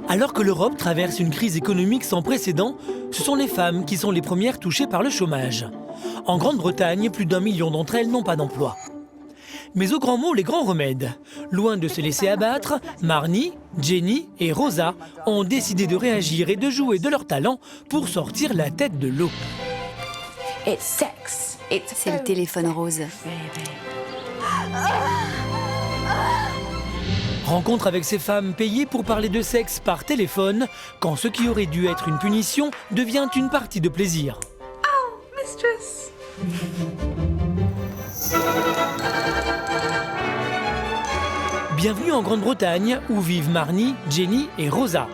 Alors que l'Europe traverse une crise économique sans précédent, ce sont les femmes qui sont les premières touchées par le chômage. En Grande-Bretagne, plus d'1 million d'entre elles n'ont pas d'emploi. Mais au grand mot, les grands remèdes. Loin de se laisser abattre, Marnie, Jenny et Rosa ont décidé de réagir et de jouer de leur talent pour sortir la tête de l'eau. C'est le téléphone rose. Rencontre avec ces femmes payées pour parler de sexe par téléphone, quand ce qui aurait dû être une punition devient une partie de plaisir. Oh, mistress. Bienvenue en Grande-Bretagne, où vivent Marnie, Jenny et Rosa.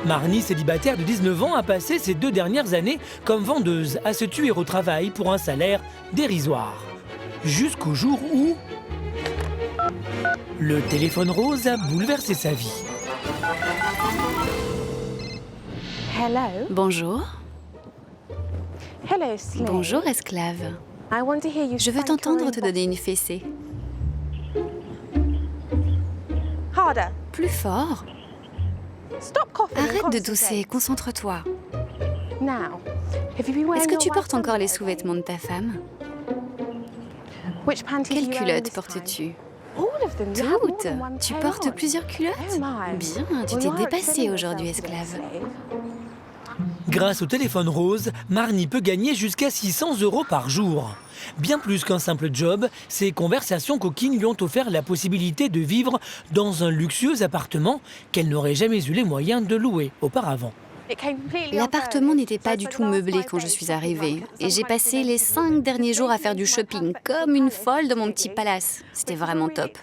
Marnie, célibataire de 19 ans, a passé ses 2 dernières années comme vendeuse à se tuer au travail pour un salaire dérisoire. Jusqu'au jour où le téléphone rose a bouleversé sa vie. Hello. Bonjour. Hello, slave. Bonjour, esclave. I want to hear you Je veux spank your t'entendre own te donner une fessée. Harder. Plus fort. Stop coughing and Arrête de tousser, concentrate. concentre-toi. Now, have you been wearing Est-ce que your tu white portes encore les underwear sous-vêtements de ta femme? Which panties Quelle are you wearing culotte this time? portes-tu? All of them. You have more Toutes. than one Tu pair portes on. plusieurs culottes? Oh my. Bien, tu Well, t'es you are dépassée excelling aujourd'hui, yourself today, esclave. slave. Grâce au téléphone rose, Marnie peut gagner jusqu'à 600 € par jour. Bien plus qu'un simple job, ces conversations coquines lui ont offert la possibilité de vivre dans un luxueux appartement qu'elle n'aurait jamais eu les moyens de louer auparavant. It came completely L'appartement unfurnished, n'était so pas for du the tout last meublé 5 quand je days, suis something arrivée. like Et j'ai passé les 5 derniers jours à faire du shopping comme une folle dans mon petit palace. C'était vraiment top.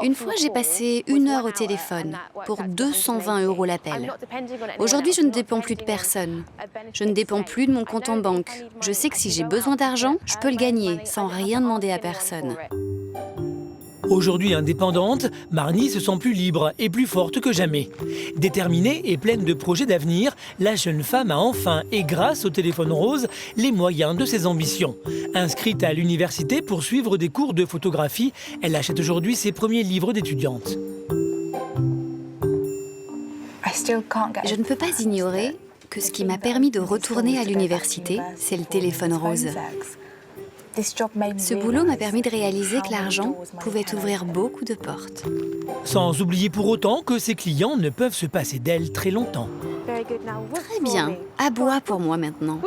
Une fois, j'ai passé 1 heure au téléphone pour 220 € l'appel. Aujourd'hui, je ne dépends plus de personne. Je ne dépends plus de mon compte en banque. Je sais que si j'ai besoin d'argent, je peux le gagner sans rien demander à personne. Aujourd'hui indépendante, Marnie se sent plus libre et plus forte que jamais. Déterminée et pleine de projets d'avenir, la jeune femme a enfin, et grâce au téléphone rose, les moyens de ses ambitions. Inscrite à l'université pour suivre des cours de photographie, elle achète aujourd'hui ses premiers livres d'étudiante. Je ne peux pas ignorer que ce qui m'a permis de retourner à l'université, c'est le téléphone rose. Ce boulot m'a permis de réaliser que l'argent pouvait ouvrir beaucoup de portes. Sans oublier pour autant que ses clients ne peuvent se passer d'elle très longtemps. Très bien. Aboie pour moi maintenant.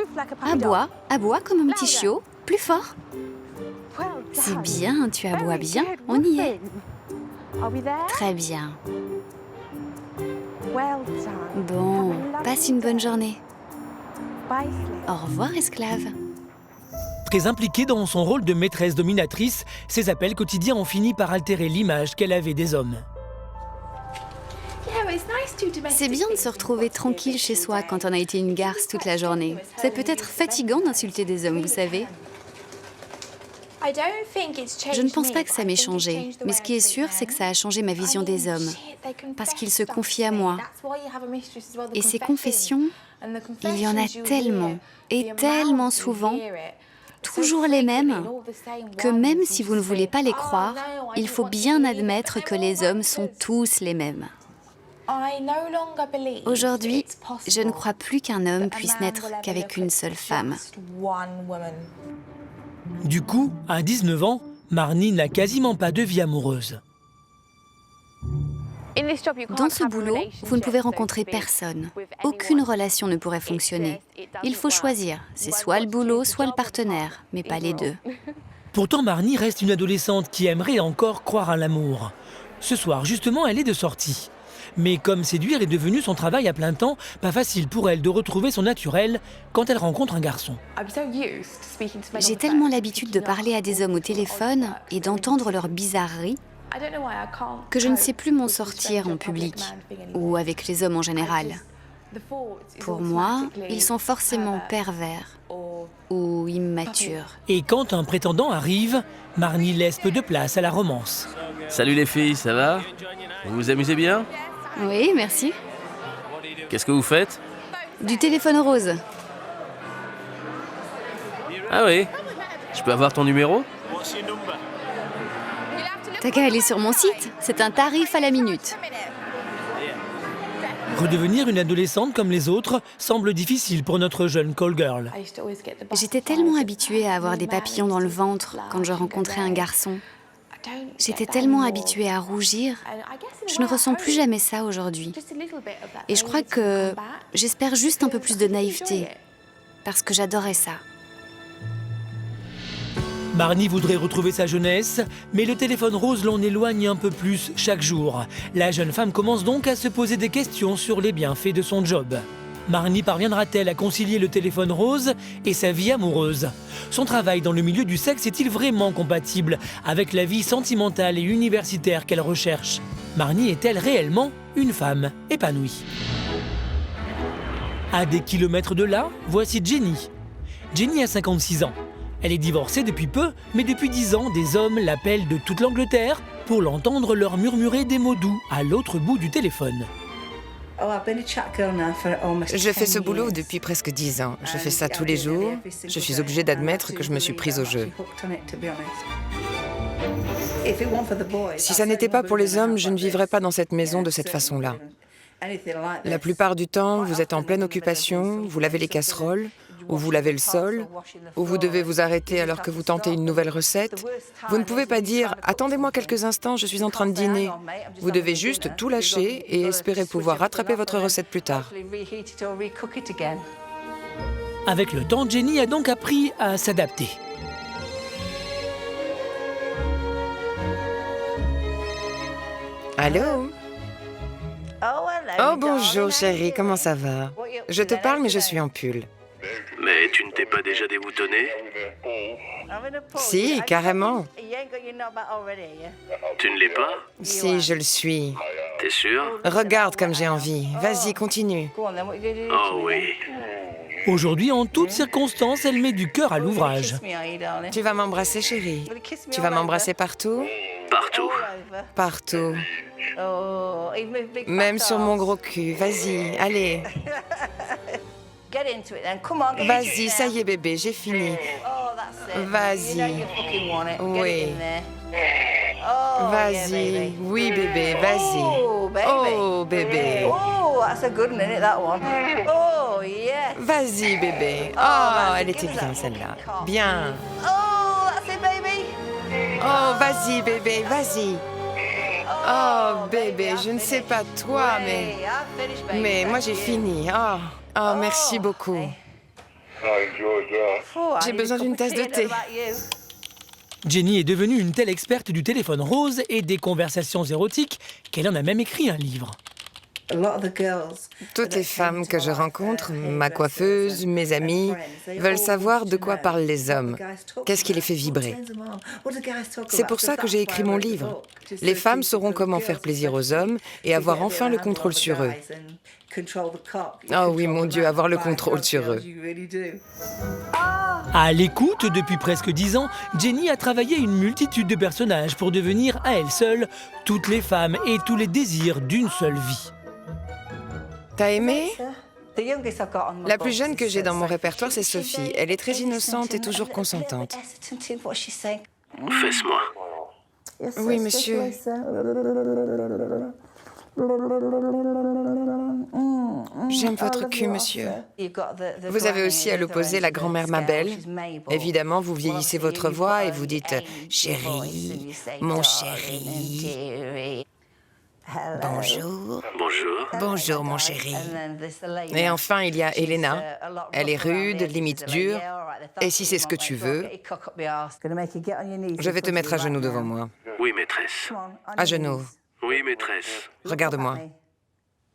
Aboie comme un petit chiot. Plus fort. C'est bien, tu aboies bien. On y est. Très bien. Bon, passe une bonne journée. Au revoir, esclave. Très impliquée dans son rôle de maîtresse dominatrice, ses appels quotidiens ont fini par altérer l'image qu'elle avait des hommes. C'est bien de se retrouver tranquille chez soi quand on a été une garce toute la journée. C'est peut-être fatigant d'insulter des hommes, vous savez. Je ne pense pas que ça m'ait changé, mais ce qui est sûr, c'est que ça a changé ma vision des hommes, parce qu'ils se confient à moi. Et ces confessions, il y en a tellement, et tellement souvent, toujours les mêmes, que même si vous ne voulez pas les croire, il faut bien admettre que les hommes sont tous les mêmes. Aujourd'hui, je ne crois plus qu'un homme puisse n'être qu'avec une seule femme. Du coup, à 19 ans, Marnie n'a quasiment pas de vie amoureuse. Dans ce boulot, vous ne pouvez rencontrer personne. Aucune relation ne pourrait fonctionner. Il faut choisir. C'est soit le boulot, soit le partenaire, mais pas les deux. Pourtant, Marnie reste une adolescente qui aimerait encore croire à l'amour. Ce soir, justement, elle est de sortie. Mais comme séduire est devenu son travail à plein temps, pas facile pour elle de retrouver son naturel quand elle rencontre un garçon. J'ai tellement l'habitude de parler à des hommes au téléphone et d'entendre leurs bizarreries que je ne sais plus m'en sortir en public ou avec les hommes en général. Pour moi, ils sont forcément pervers ou immatures. Et quand un prétendant arrive, Marnie laisse peu de place à la romance. Salut les filles, ça va? Vous vous amusez bien? Oui, merci. Qu'est-ce que vous faites? Du téléphone rose. Ah oui? Je peux avoir ton numéro? T'as qu'à aller sur mon site, c'est un tarif à la minute. Redevenir une adolescente comme les autres semble difficile pour notre jeune call girl. J'étais tellement habituée à avoir des papillons dans le ventre quand je rencontrais un garçon. J'étais tellement habituée à rougir. Je ne ressens plus jamais ça aujourd'hui. Et je crois que j'espère juste un peu plus de naïveté, parce que j'adorais ça. Marnie voudrait retrouver sa jeunesse, mais le téléphone rose l'en éloigne un peu plus chaque jour. La jeune femme commence donc à se poser des questions sur les bienfaits de son job. Marnie parviendra-t-elle à concilier le téléphone rose et sa vie amoureuse? Son travail dans le milieu du sexe est-il vraiment compatible avec la vie sentimentale et universitaire qu'elle recherche? Marnie est-elle réellement une femme épanouie? À des kilomètres de là, voici Jenny. Jenny a 56 ans. Elle est divorcée depuis peu, mais depuis 10 ans, des hommes l'appellent de toute l'Angleterre pour l'entendre leur murmurer des mots doux à l'autre bout du téléphone. Je fais ce boulot depuis presque 10 ans. Je fais ça tous les jours. Je suis obligée d'admettre que je me suis prise au jeu. Si ça n'était pas pour les hommes, je ne vivrais pas dans cette maison de cette façon-là. La plupart du temps, vous êtes en pleine occupation, vous lavez les casseroles, ou vous lavez le sol, ou vous devez vous arrêter alors que vous tentez une nouvelle recette. Vous ne pouvez pas dire « Attendez-moi quelques instants, je suis en train de dîner ». Vous devez juste tout lâcher et espérer pouvoir rattraper votre recette plus tard. Avec le temps, Jenny a donc appris à s'adapter. Allô? Oh bonjour chérie, comment ça va? Je te parle mais je suis en pull. Mais tu ne t'es pas déjà déboutonné? Si, carrément. Tu ne l'es pas? Si, je le suis. T'es sûr? Regarde comme j'ai envie. Vas-y, continue. Oh oui. Aujourd'hui, en toutes circonstances, elle met du cœur à l'ouvrage. Tu vas m'embrasser chérie? Tu vas m'embrasser partout? Partout. Partout. Même sur mon gros cul. Vas-y, allez. Vas-y, ça y est bébé, j'ai fini. Vas-y. Oui. Vas-y. Oui bébé, vas-y. Oh bébé. Vas-y bébé. Oh, elle était bien celle-là. Bien. Oh, vas-y bébé, vas-y. Oh bébé, je ne sais pas toi, mais moi j'ai fini. Oh, merci beaucoup. J'ai besoin d'une tasse de thé. Jenny est devenue une telle experte du téléphone rose et des conversations érotiques qu'elle en a même écrit un livre. Toutes les femmes que je rencontre, ma coiffeuse, mes amis, veulent savoir de quoi parlent les hommes. Qu'est-ce qui les fait vibrer? C'est pour ça que j'ai écrit mon livre. Les femmes sauront comment faire plaisir aux hommes et avoir enfin le contrôle sur eux. Oh oui, mon Dieu, avoir le contrôle sur eux. À l'écoute depuis presque 10 ans, Jenny a travaillé une multitude de personnages pour devenir à elle seule toutes les femmes et tous les désirs d'une seule vie. T'as aimé? La plus jeune que j'ai dans mon répertoire, c'est Sophie. Elle est très innocente et toujours consentante. Fesse-moi. Oui, monsieur. J'aime votre cul, monsieur. Vous avez aussi à l'opposé la grand-mère Mabel. Évidemment, vous vieillissez votre voix et vous dites « Chérie, mon chéri ». Bonjour. Bonjour. Bonjour, mon chéri. Et enfin, il y a Elena. Elle est rude, limite dure. Et si c'est ce que tu veux, je vais te mettre à genoux devant moi. Oui, maîtresse. À genoux. Oui, maîtresse. Regarde-moi.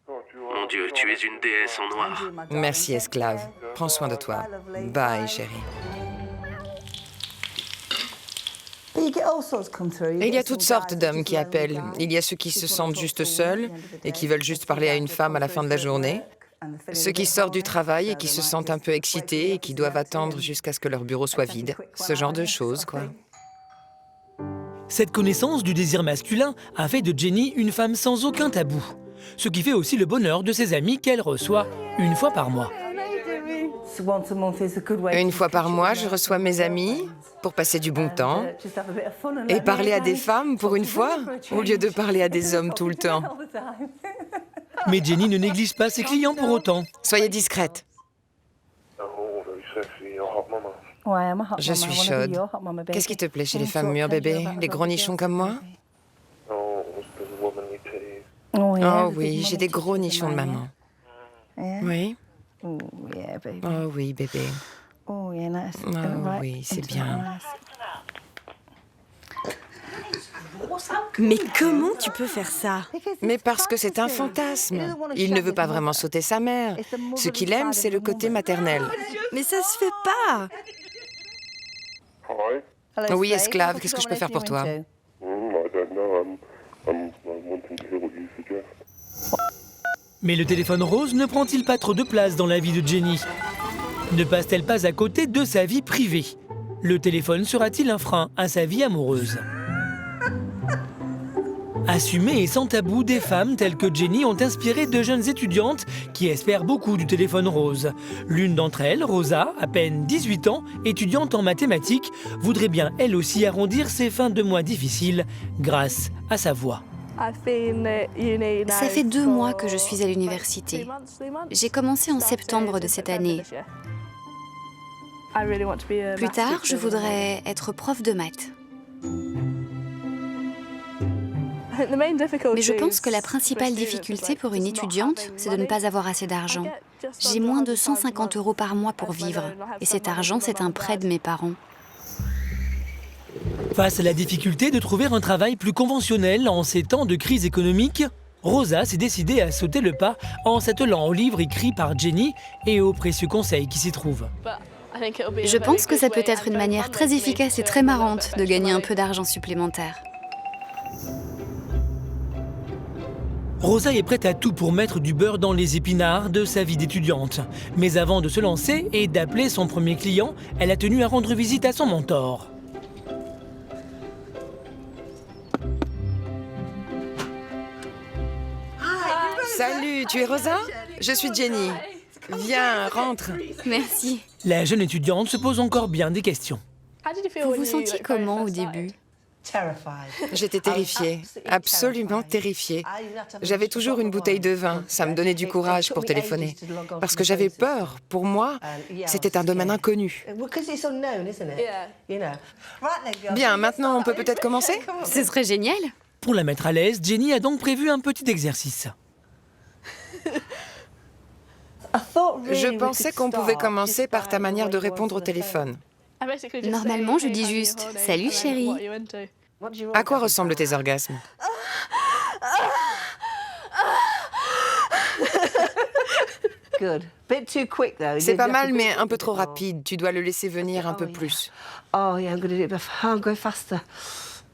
Mon Dieu, tu es une déesse en noir. Merci, esclave. Prends soin de toi. Bye, chérie. Et il y a toutes sortes d'hommes qui appellent. Il y a ceux qui se sentent juste seuls et qui veulent juste parler à une femme à la fin de la journée. Ceux qui sortent du travail et qui se sentent un peu excités et qui doivent attendre jusqu'à ce que leur bureau soit vide. Ce genre de choses, quoi. Cette connaissance du désir masculin a fait de Jenny une femme sans aucun tabou. Ce qui fait aussi le bonheur de ses amis qu'elle reçoit une fois par mois. Une fois par mois, je reçois mes amis pour passer du bon temps et parler à des femmes pour une fois, au lieu de parler à des hommes tout le temps. Mais Jenny ne néglige pas ses clients pour autant. Soyez discrète. Je suis chaude. Qu'est-ce qui te plaît chez les femmes mûres, bébé? Les gros nichons comme moi? Oh oui, j'ai des gros nichons de maman. Oui? Oh oui, bébé. Oh oui, c'est bien. Mais comment tu peux faire ça? Mais parce que c'est un fantasme. Il ne veut pas vraiment sauter sa mère. Ce qu'il aime, c'est le côté maternel. Mais ça se fait pas. Oui, esclave, qu'est-ce que je peux faire pour toi? Mais le téléphone rose ne prend-il pas trop de place dans la vie de Jenny? Ne passe-t-elle pas à côté de sa vie privée? Le téléphone sera-t-il un frein à sa vie amoureuse? Assumées et sans tabou, des femmes telles que Jenny ont inspiré de jeunes étudiantes qui espèrent beaucoup du téléphone rose. L'une d'entre elles, Rosa, à peine 18 ans, étudiante en mathématiques, voudrait bien elle aussi arrondir ses fins de mois difficiles grâce à sa voix. Ça fait 2 mois que je suis à l'université. J'ai commencé en septembre de cette année. Plus tard, je voudrais être prof de maths. Mais je pense que la principale difficulté pour une étudiante, c'est de ne pas avoir assez d'argent. J'ai moins de 150 € par mois pour vivre. Et cet argent, c'est un prêt de mes parents. Face à la difficulté de trouver un travail plus conventionnel en ces temps de crise économique, Rosa s'est décidée à sauter le pas en s'attelant aux livres écrits par Jenny et aux précieux conseils qui s'y trouvent. Je pense que ça peut être une manière très efficace et très marrante de gagner un peu d'argent supplémentaire. Rosa est prête à tout pour mettre du beurre dans les épinards de sa vie d'étudiante. Mais avant de se lancer et d'appeler son premier client, elle a tenu à rendre visite à son mentor. Salut, tu es Rosa? Je suis Jenny. Viens, rentre. Merci. La jeune étudiante se pose encore bien des questions. Vous vous sentiez comment au début? J'étais terrifiée, absolument terrifiée. J'avais toujours une bouteille de vin, ça me donnait du courage pour téléphoner. Parce que j'avais peur, pour moi, c'était un domaine inconnu. Bien, maintenant on peut peut-être commencer? Ce serait génial. Pour la mettre à l'aise, Jenny a donc prévu un petit exercice. Je pensais qu'on pouvait commencer par ta manière de répondre au téléphone. Normalement, je dis juste « Salut chérie ». À quoi ressemblent tes orgasmes? C'est pas mal, mais un peu trop rapide. Tu dois le laisser venir un peu plus. Oh, yeah, I'm going to do it. I'm going faster.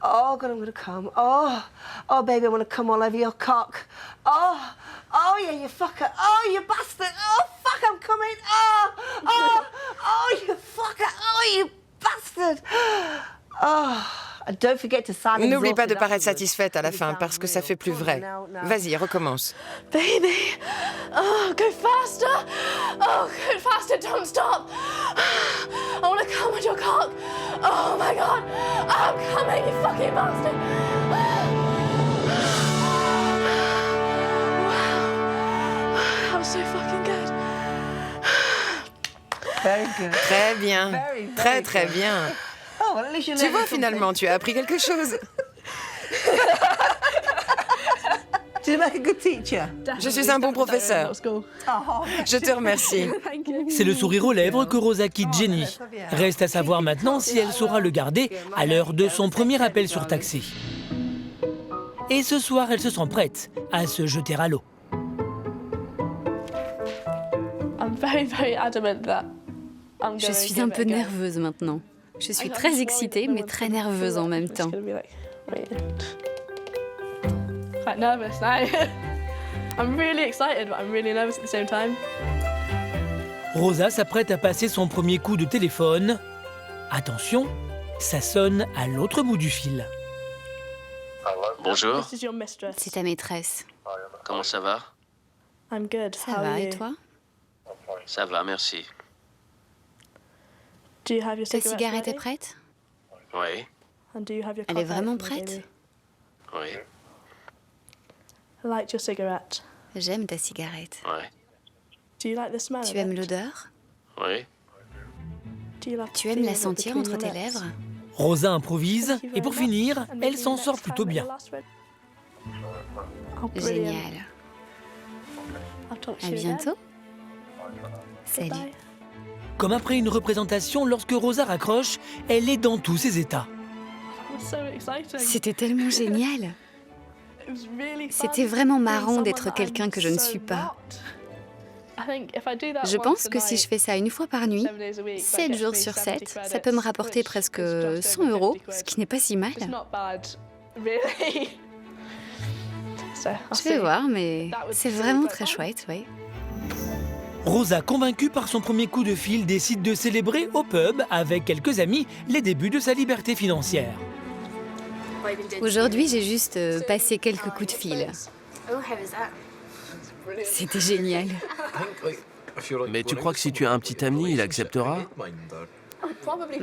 Oh, God, I'm going to come. Oh, baby, I want to come all over your cock. Oh, yeah, you fucker. Oh, you bastard. Oh, fuck, I'm coming. Oh, you fucker. Oh, you bastard. Oh, and don't forget to sound N'oublie pas de exhausted paraître afterwards. satisfaite à la fin, parce que ça fait plus vrai. Vas-y, recommence. Baby, oh, go faster. Oh, go faster, don't stop. I want to come on your cock. Oh my God, I'm coming, you fucking bastard. Wow, that was so fucking good. Very good. Très bien. Très, très bien. Oh, well, at least you Tu vois, finalement, tu as appris quelque chose. Did you make a good teacher? Je suis un bon professeur. Je te remercie. C'est le sourire aux lèvres que Rosa quitte Jenny. Reste à savoir maintenant si elle saura le garder à l'heure de son premier appel surtaxé. Et ce soir, elle se sent prête à se jeter à l'eau. Je suis un peu nerveuse maintenant. Je suis très excitée, mais très nerveuse en même temps. Quite nervous now. I'm really excited, but I'm really nervous at the same time. Rosa s'apprête à passer son premier coup de téléphone. Attention, ça sonne à l'autre bout du fil. Bonjour, This is your mistress. C'est ta maîtresse. comment ça va? I'm good. Ça How va, are et you? toi? Ça va, merci. Ta cigarette est prête? Oui, Elle est vraiment prête? oui, J'aime ta cigarette. oui, Tu aimes l'odeur? oui. Tu aimes la sentir entre tes lèvres? Rosa improvise et pour finir, elle s'en sort plutôt bien. Génial. À bientôt. Salut. Comme après une représentation, lorsque Rosa raccroche, elle est dans tous ses états. C'était tellement génial. C'était vraiment marrant d'être quelqu'un que je ne suis pas. Je pense que si je fais ça une fois par nuit, 7 jours sur 7, ça peut me rapporter presque 100 €, ce qui n'est pas si mal. Je vais voir, mais c'est vraiment très chouette, oui. Rosa, convaincue par son premier coup de fil, décide de célébrer au pub avec quelques amis les débuts de sa liberté financière. Aujourd'hui, j'ai juste passé quelques coups de fil. C'était génial. Mais tu crois que si tu as un petit ami, il acceptera?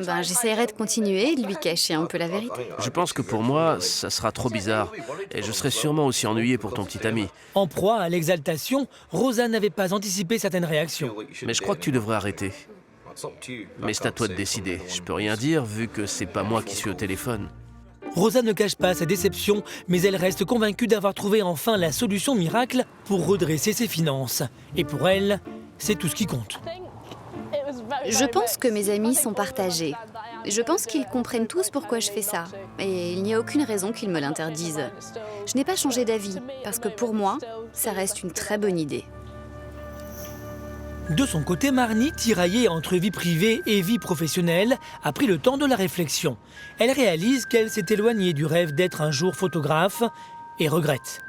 Ben, j'essaierai de continuer et de lui cacher un peu la vérité. Je pense que pour moi, ça sera trop bizarre. Et je serai sûrement aussi ennuyé pour ton petit ami. En proie à l'exaltation, Rosa n'avait pas anticipé certaines réactions. Mais je crois que tu devrais arrêter. Mais c'est à toi de décider. Je peux rien dire vu que c'est pas moi qui suis au téléphone. Rosa ne cache pas sa déception, mais elle reste convaincue d'avoir trouvé enfin la solution miracle pour redresser ses finances. Et pour elle, c'est tout ce qui compte. Je pense que mes amis sont partagés. Je pense qu'ils comprennent tous pourquoi je fais ça. Et il n'y a aucune raison qu'ils me l'interdisent. Je n'ai pas changé d'avis, parce que pour moi, ça reste une très bonne idée. De son côté, Marnie, tiraillée entre vie privée et vie professionnelle, a pris le temps de la réflexion. Elle réalise qu'elle s'est éloignée du rêve d'être un jour photographe et regrette.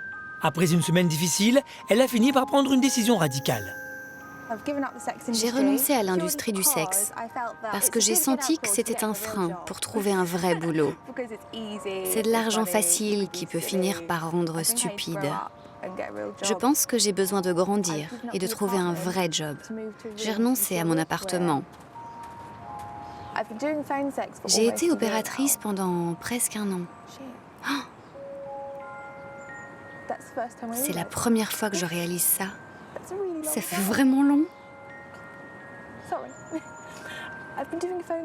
Après une semaine difficile, elle a fini par prendre une décision radicale. J'ai renoncé à l'industrie du sexe parce que j'ai senti que c'était un frein pour trouver un vrai boulot. C'est de l'argent facile qui peut finir par rendre stupide. Je pense que j'ai besoin de grandir et de trouver un vrai job. J'ai renoncé à mon appartement. J'ai été opératrice pendant presque 1 an. Oh, c'est la première fois que je réalise ça. Ça fait vraiment long.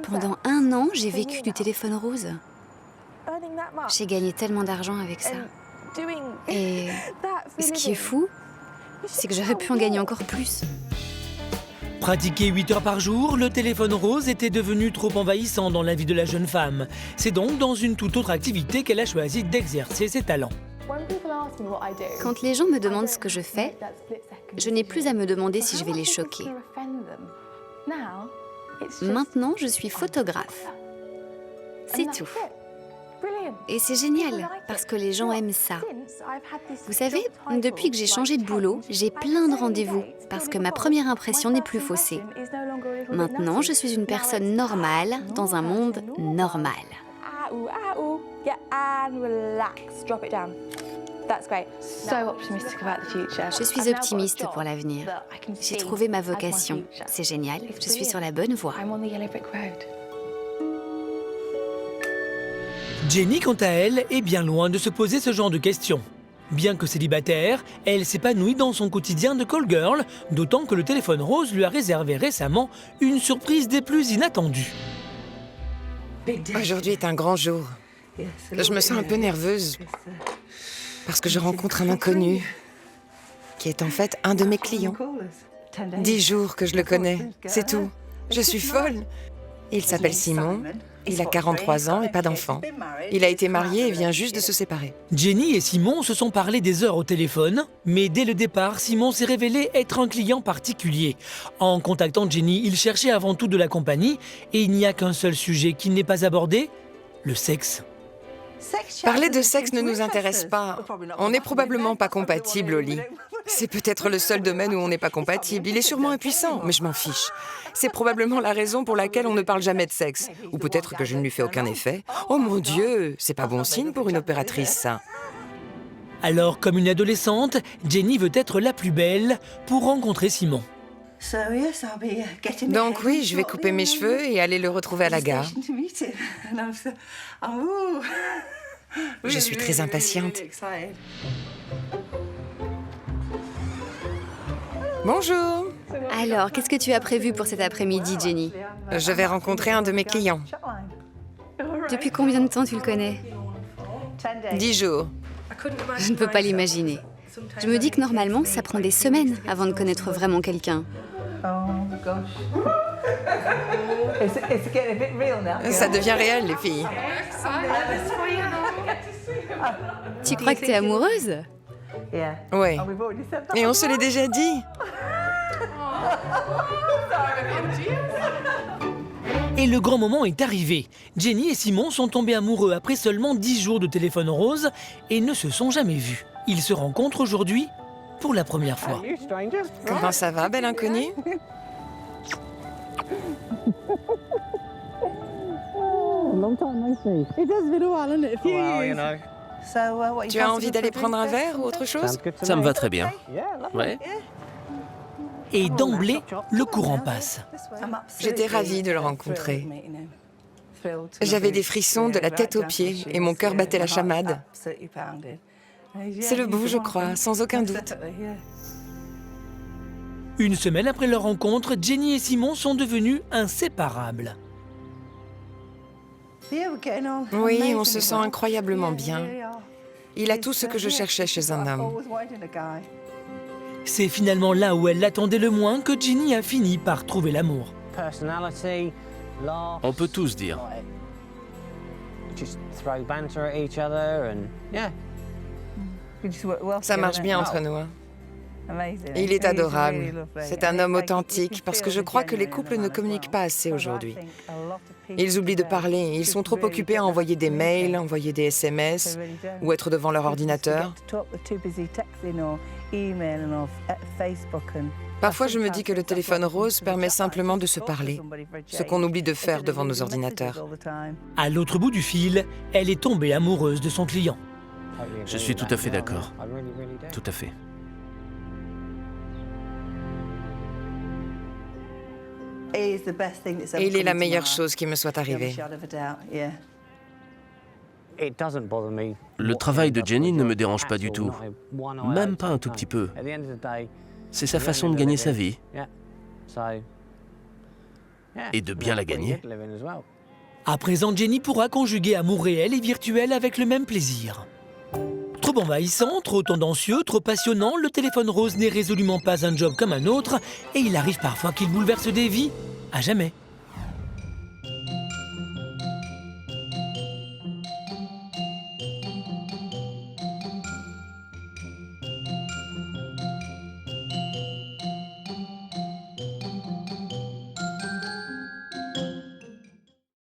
Pendant 1 an, j'ai vécu du téléphone rose. J'ai gagné tellement d'argent avec ça. Et ce qui est fou, c'est que j'aurais pu en gagner encore plus. Pratiqué 8 heures par jour, le téléphone rose était devenu trop envahissant dans la vie de la jeune femme. C'est donc dans une toute autre activité qu'elle a choisi d'exercer ses talents. Quand les gens me demandent ce que je fais, je n'ai plus à me demander si je vais les choquer. Maintenant, je suis photographe. C'est tout. Et c'est génial, parce que les gens aiment ça. Vous savez, depuis que j'ai changé de boulot, j'ai plein de rendez-vous, parce que ma première impression n'est plus faussée. Maintenant, je suis une personne normale dans un monde normal. Je suis optimiste pour l'avenir. J'ai trouvé ma vocation. C'est génial, je suis sur la bonne voie. Jenny, quant à elle, est bien loin de se poser ce genre de questions. Bien que célibataire, elle s'épanouit dans son quotidien de call girl, d'autant que le téléphone rose lui a réservé récemment une surprise des plus inattendues. Aujourd'hui est un grand jour. Je me sens un peu nerveuse parce que je rencontre un inconnu qui est en fait un de mes clients. 10 jours que je le connais, c'est tout. Je suis folle. Il s'appelle Simon, il a 43 ans et pas d'enfant. Il a été marié et vient juste de se séparer. Jenny et Simon se sont parlé des heures au téléphone, mais dès le départ, Simon s'est révélé être un client particulier. En contactant Jenny, il cherchait avant tout de la compagnie et il n'y a qu'un seul sujet qu'il n'ait pas abordé, le sexe. Parler de sexe ne nous intéresse pas. On n'est probablement pas compatibles au lit. C'est peut-être le seul domaine où on n'est pas compatible. Il est sûrement impuissant, mais je m'en fiche. C'est probablement la raison pour laquelle on ne parle jamais de sexe. Ou peut-être que je ne lui fais aucun effet. Oh mon Dieu, c'est pas bon signe pour une opératrice, ça. Alors, comme une adolescente, Jenny veut être la plus belle pour rencontrer Simon. Donc oui, je vais couper mes cheveux et aller le retrouver à la gare. Je suis très impatiente. Bonjour. Alors, qu'est-ce que tu as prévu pour cet après-midi, Jenny? Je vais rencontrer un de mes clients. Depuis combien de temps tu le connais? 10 jours. Je ne peux pas l'imaginer. Je me dis que normalement, ça prend des semaines avant de connaître vraiment quelqu'un. Ça devient réel, les filles. Tu crois que t'es amoureuse? Ouais. Et on se l'est déjà dit. Et le grand moment est arrivé. Jenny et Simon sont tombés amoureux après seulement 10 jours de téléphone rose et ne se sont jamais vus. Ils se rencontrent aujourd'hui pour la première fois. Comment ça va, belle inconnue? Tu as envie d'aller prendre un verre ou autre chose? Ça me va très bien. Ouais. Et d'emblée, le courant passe. J'étais ravie de le rencontrer. J'avais des frissons de la tête aux pieds et mon cœur battait la chamade. C'est le bout, je crois, sans aucun doute. Une semaine après leur rencontre, Jenny et Simon sont devenus inséparables. Oui, on se sent incroyablement bien. Il a tout ce que je cherchais chez un homme. C'est finalement là où elle l'attendait le moins que Jenny a fini par trouver l'amour. On peut tous dire. Ça marche bien entre nous. Hein. Il est adorable. C'est un homme authentique parce que je crois que les couples ne communiquent pas assez aujourd'hui. Ils oublient de parler. Ils sont trop occupés à envoyer des mails, envoyer des SMS ou être devant leur ordinateur. Parfois, je me dis que le téléphone rose permet simplement de se parler, ce qu'on oublie de faire devant nos ordinateurs. À l'autre bout du fil, elle est tombée amoureuse de son client. Je suis tout à fait d'accord. Tout à fait. Et il est la meilleure chose qui me soit arrivée. Le travail de Jenny ne me dérange pas du tout. Même pas un tout petit peu. C'est sa façon de gagner sa vie. Et de bien la gagner. À présent, Jenny pourra conjuguer amour réel et virtuel avec le même plaisir. Trop envahissant, trop tendancieux, trop passionnant, le téléphone rose n'est résolument pas un job comme un autre et il arrive parfois qu'il bouleverse des vies à jamais.